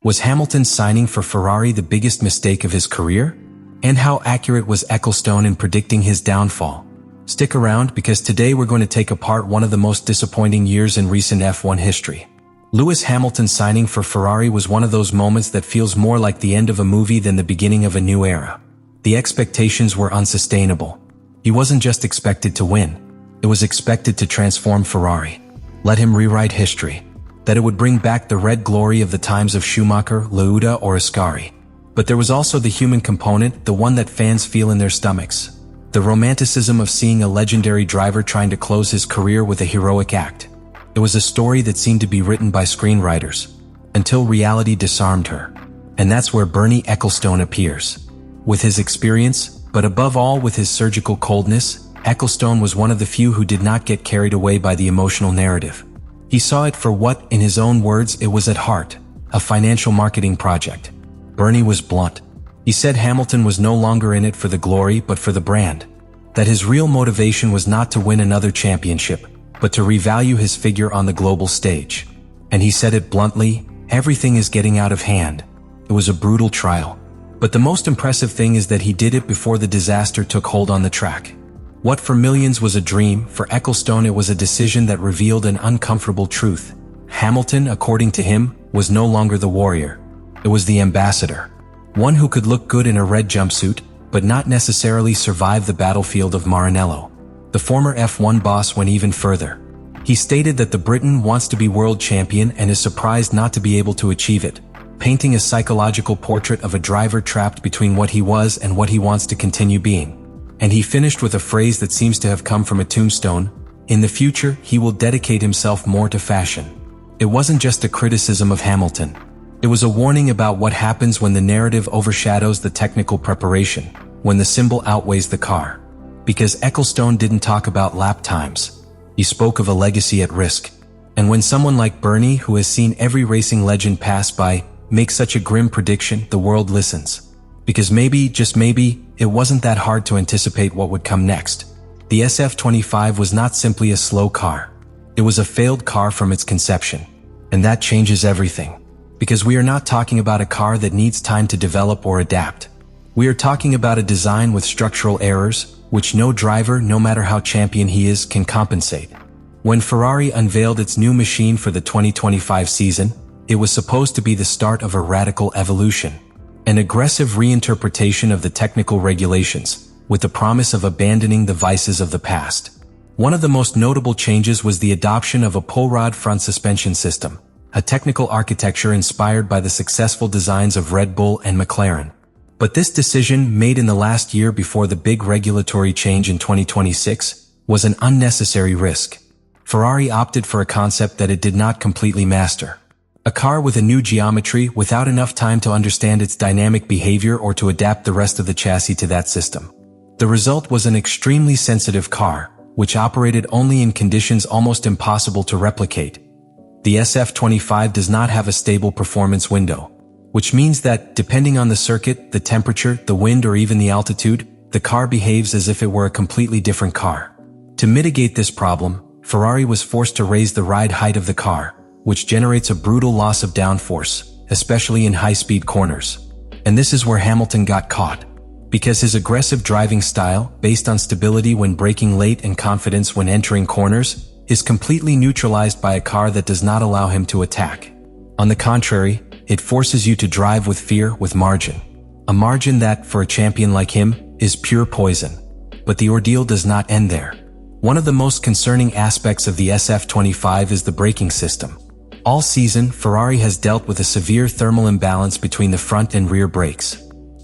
Was Hamilton signing for Ferrari the biggest mistake of his career? And how accurate was Ecclestone in predicting his downfall? Stick around, because today we're going to take apart one of the most disappointing years in recent F1 history. Lewis Hamilton signing for Ferrari was one of those moments that feels more like the end of a movie than the beginning of a new era. The expectations were unsustainable. He wasn't just expected to win. It was expected to transform Ferrari. Let him rewrite history. That it would bring back the red glory of the times of Schumacher, Lauda, or Ascari. But there was also the human component, the one that fans feel in their stomachs. The romanticism of seeing a legendary driver trying to close his career with a heroic act. It was a story that seemed to be written by screenwriters, until reality disarmed her. And that's where Bernie Ecclestone appears. With his experience, but above all with his surgical coldness, Ecclestone was one of the few who did not get carried away by the emotional narrative. He saw it for what, in his own words, it was at heart, a financial marketing project. Bernie was blunt. He said Hamilton was no longer in it for the glory but for the brand. That his real motivation was not to win another championship, but to revalue his figure on the global stage. And he said it bluntly, everything is getting out of hand. It was a brutal trial. But the most impressive thing is that he did it before the disaster took hold on the track. What for millions was a dream, for Ecclestone it was a decision that revealed an uncomfortable truth. Hamilton, according to him, was no longer the warrior. It was the ambassador. One who could look good in a red jumpsuit, but not necessarily survive the battlefield of Maranello. The former F1 boss went even further. He stated that the Briton wants to be world champion and is surprised not to be able to achieve it, painting a psychological portrait of a driver trapped between what he was and what he wants to continue being. And he finished with a phrase that seems to have come from a tombstone: in the future, he will dedicate himself more to fashion. It wasn't just a criticism of Hamilton. It was a warning about what happens when the narrative overshadows the technical preparation, when the symbol outweighs the car. Because Ecclestone didn't talk about lap times. He spoke of a legacy at risk. And when someone like Bernie, who has seen every racing legend pass by, makes such a grim prediction, the world listens. Because maybe, just maybe, it wasn't that hard to anticipate what would come next. The SF25 was not simply a slow car. It was a failed car from its conception. And that changes everything. Because we are not talking about a car that needs time to develop or adapt. We are talking about a design with structural errors, which no driver, no matter how champion he is, can compensate. When Ferrari unveiled its new machine for the 2025 season, it was supposed to be the start of a radical evolution. An aggressive reinterpretation of the technical regulations, with the promise of abandoning the vices of the past. One of the most notable changes was the adoption of a pull-rod front suspension system, a technical architecture inspired by the successful designs of Red Bull and McLaren. But this decision, made in the last year before the big regulatory change in 2026, was an unnecessary risk. Ferrari opted for a concept that it did not completely master. A car with a new geometry without enough time to understand its dynamic behavior or to adapt the rest of the chassis to that system. The result was an extremely sensitive car, which operated only in conditions almost impossible to replicate. The SF25 does not have a stable performance window, which means that, depending on the circuit, the temperature, the wind, or even the altitude, the car behaves as if it were a completely different car. To mitigate this problem, Ferrari was forced to raise the ride height of the car, which generates a brutal loss of downforce, especially in high-speed corners. And this is where Hamilton got caught. Because his aggressive driving style, based on stability when braking late and confidence when entering corners, is completely neutralized by a car that does not allow him to attack. On the contrary, it forces you to drive with fear, with margin. A margin that, for a champion like him, is pure poison. But the ordeal does not end there. One of the most concerning aspects of the SF25 is the braking system. All season, Ferrari has dealt with a severe thermal imbalance between the front and rear brakes.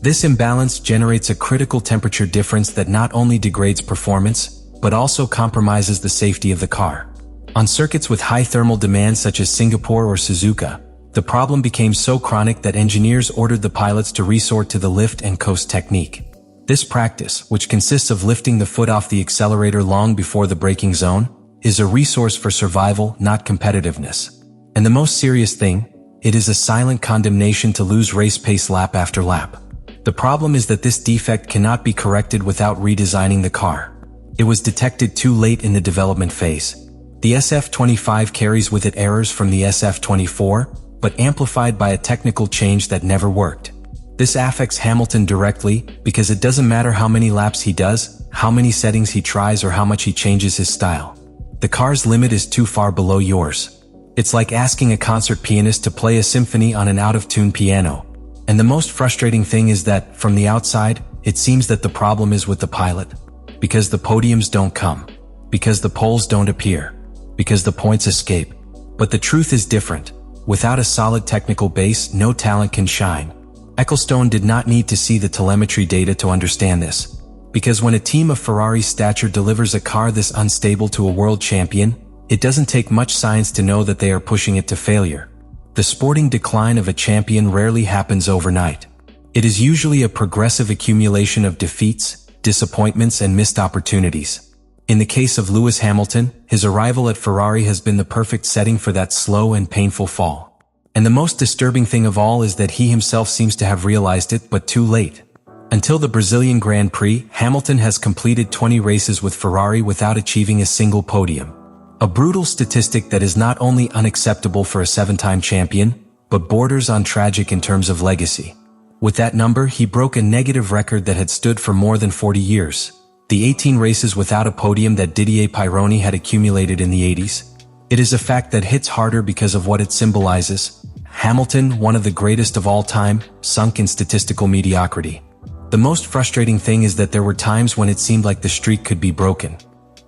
This imbalance generates a critical temperature difference that not only degrades performance, but also compromises the safety of the car. On circuits with high thermal demands such as Singapore or Suzuka, the problem became so chronic that engineers ordered the pilots to resort to the lift and coast technique. This practice, which consists of lifting the foot off the accelerator long before the braking zone, is a resource for survival, not competitiveness. And the most serious thing, it is a silent condemnation to lose race pace lap after lap. The problem is that this defect cannot be corrected without redesigning the car. It was detected too late in the development phase. The SF25 carries with it errors from the SF24, but amplified by a technical change that never worked. This affects Hamilton directly because it doesn't matter how many laps he does, how many settings he tries, or how much he changes his style. The car's limit is too far below yours. It's like asking a concert pianist to play a symphony on an out-of-tune piano. And the most frustrating thing is that, from the outside, it seems that the problem is with the pilot. Because the podiums don't come. Because the poles don't appear. Because the points escape. But the truth is different. Without a solid technical base, no talent can shine. Ecclestone did not need to see the telemetry data to understand this. Because when a team of Ferrari's stature delivers a car this unstable to a world champion, it doesn't take much science to know that they are pushing it to failure. The sporting decline of a champion rarely happens overnight. It is usually a progressive accumulation of defeats, disappointments, and missed opportunities. In the case of Lewis Hamilton, his arrival at Ferrari has been the perfect setting for that slow and painful fall. And the most disturbing thing of all is that he himself seems to have realized it, but too late. Until the Brazilian Grand Prix, Hamilton has completed 20 races with Ferrari without achieving a single podium. A brutal statistic that is not only unacceptable for a 7-time champion, but borders on tragic in terms of legacy. With that number, he broke a negative record that had stood for more than 40 years. The 18 races without a podium that Didier Pironi had accumulated in the 80s. It is a fact that hits harder because of what it symbolizes. Hamilton, one of the greatest of all time, sunk in statistical mediocrity. The most frustrating thing is that there were times when it seemed like the streak could be broken.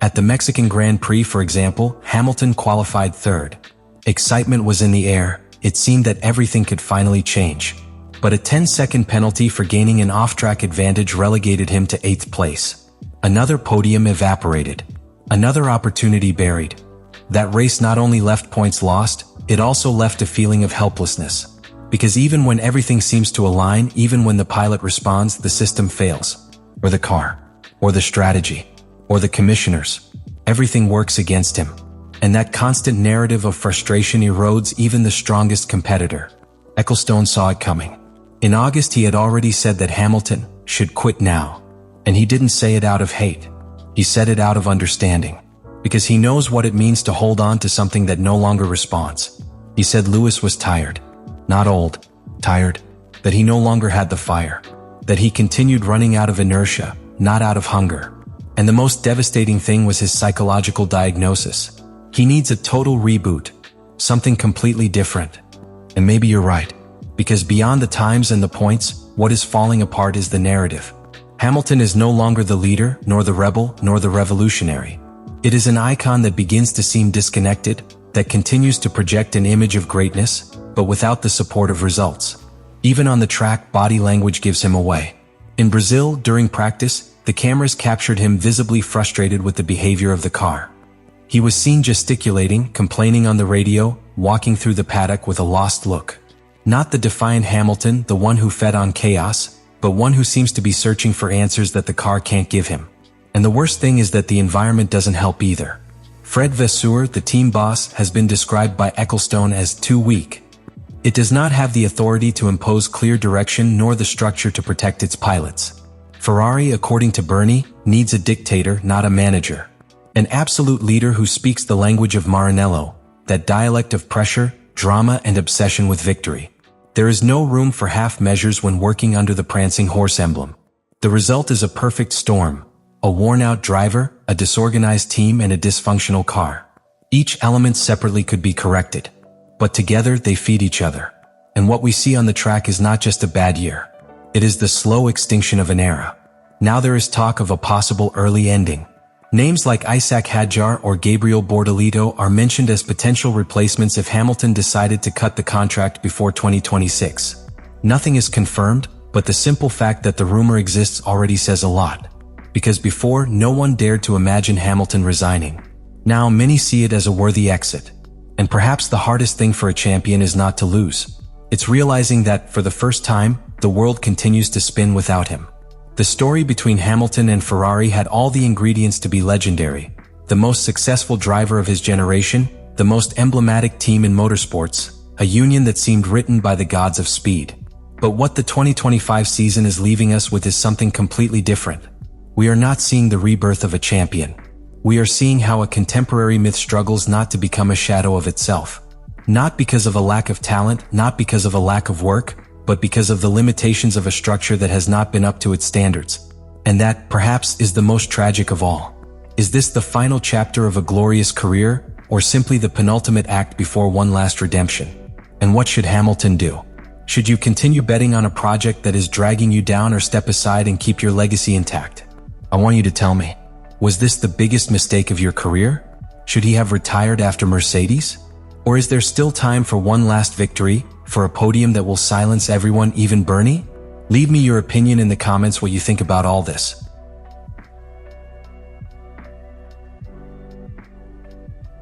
At the Mexican Grand Prix, for example, Hamilton qualified third. Excitement was in the air. It seemed that everything could finally change. But a 10-second penalty for gaining an off-track advantage relegated him to 8th place. Another podium evaporated. Another opportunity buried. That race not only left points lost, it also left a feeling of helplessness. Because even when everything seems to align, even when the pilot responds, the system fails. Or the car. Or the strategy. Or the commissioners. Everything works against him. And that constant narrative of frustration erodes even the strongest competitor. Ecclestone saw it coming. In August, he had already said that Hamilton should quit now. And he didn't say it out of hate. He said it out of understanding. Because he knows what it means to hold on to something that no longer responds. He said Lewis was tired. Not old, tired, that he no longer had the fire, that he continued running out of inertia, not out of hunger. And the most devastating thing was his psychological diagnosis. He needs a total reboot, something completely different. And maybe you're right, because beyond the times and the points, what is falling apart is the narrative. Hamilton is no longer the leader, nor the rebel, nor the revolutionary. It is an icon that begins to seem disconnected, that continues to project an image of greatness, but without the support of results. Even on the track, body language gives him away. In Brazil, during practice, the cameras captured him visibly frustrated with the behavior of the car. He was seen gesticulating, complaining on the radio, walking through the paddock with a lost look. Not the defiant Hamilton, the one who fed on chaos, but one who seems to be searching for answers that the car can't give him. And the worst thing is that the environment doesn't help either. Fred Vasseur, the team boss, has been described by Ecclestone as too weak. It does not have the authority to impose clear direction nor the structure to protect its pilots. Ferrari, according to Bernie, needs a dictator, not a manager. An absolute leader who speaks the language of Maranello, that dialect of pressure, drama, and obsession with victory. There is no room for half measures when working under the prancing horse emblem. The result is a perfect storm. A worn-out driver, a disorganized team, and a dysfunctional car. Each element separately could be corrected. But together they feed each other. And what we see on the track is not just a bad year. It is the slow extinction of an era. Now there is talk of a possible early ending. Names like Isaac Hadjar or Gabriel Bortolito are mentioned as potential replacements if Hamilton decided to cut the contract before 2026. Nothing is confirmed, but the simple fact that the rumor exists already says a lot. Because before, no one dared to imagine Hamilton resigning. Now many see it as a worthy exit. And perhaps the hardest thing for a champion is not to lose. It's realizing that, for the first time, the world continues to spin without him. The story between Hamilton and Ferrari had all the ingredients to be legendary. The most successful driver of his generation, the most emblematic team in motorsports, a union that seemed written by the gods of speed. But what the 2025 season is leaving us with is something completely different. We are not seeing the rebirth of a champion. We are seeing how a contemporary myth struggles not to become a shadow of itself. Not because of a lack of talent, not because of a lack of work, but because of the limitations of a structure that has not been up to its standards. And that, perhaps, is the most tragic of all. Is this the final chapter of a glorious career, or simply the penultimate act before one last redemption? And what should Hamilton do? Should you continue betting on a project that is dragging you down, or step aside and keep your legacy intact? I want you to tell me, was this the biggest mistake of your career? Should he have retired after Mercedes? Or is there still time for one last victory, for a podium that will silence everyone, even Bernie? Leave me your opinion in the comments what you think about all this.